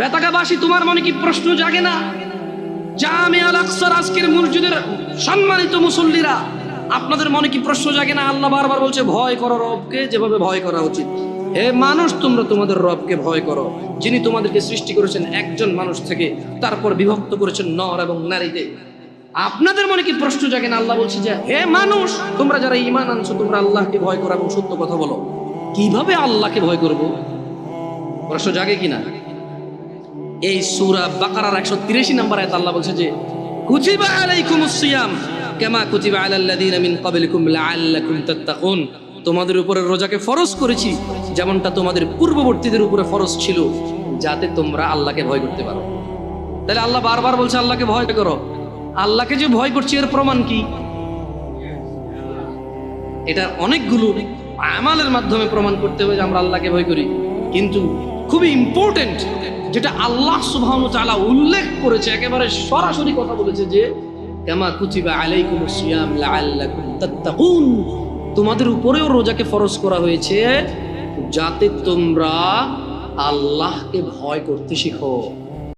বেতাকাবাসী, তোমার মনে কি প্রশ্ন জাগে না? জামিয়া আল আকসার আজকের মসজিদের সম্মানিত মুসল্লিরা, আপনাদের মনে কি প্রশ্ন জাগে না? আল্লাহ বারবার বলছে ভয় করো রবকে যেভাবে ভয় করা উচিত। হে মানুষ, তোমরা তোমাদের রবকে ভয় করো, যিনি তোমাদেরকে সৃষ্টি করেছেন একজন মানুষ থেকে, তারপর বিভক্ত করেছেন নর এবং নারীতে। আপনাদের মনে কি প্রশ্ন জাগে না? আল্লাহ বলছে যে হে মানুষ, তোমরা যারা ঈমান আনছো, তোমরা আল্লাহকে ভয় করো এবং সত্য কথা বলো। কিভাবে আল্লাহকে ভয় করব? প্রশ্ন জাগে কিনা? এই সূরা বাকারার 183 নম্বর আয়াত আল্লাহ বলছে যে কুতিবা আলাইকুমুস সিয়াম কামা কুতিবা আলাল লাযিনা মিন ক্বাবলিকুম লাআল্লাকুম তাত্তাকুন। তোমাদের উপরে রোজাকে ফরজ করেছি যেমনটা তোমাদের পূর্ববর্তীদের উপরে ফরজ ছিল, যাতে তোমরা আল্লাহকে ভয় করতে পারো। তাহলে আল্লাহ বারবার বলছে আল্লাহকে ভয় করো। আল্লাহকে যে ভয় করছি এর প্রমাণ কি? এটা অনেকগুলো আমালের মাধ্যমে প্রমাণ করতে হবে যে আমরা আল্লাহকে ভয় করি, কিন্তু খুবই ইম্পর্টেন্ট যেটা আল্লাহ সুবহানাহু ওয়া তাআলা উল্লেখ করেছে, একেবারে সরাসরি কথা বলেছে যে কামা কুতিবা আলাইকুমুস সিয়াম লাআল্লাকুম তাত্তাকুন, তোমাদের উপরেও রোজাকে ফরজ করা হয়েছে যাতে তোমরা আল্লাহকে ভয় করতে শিখো।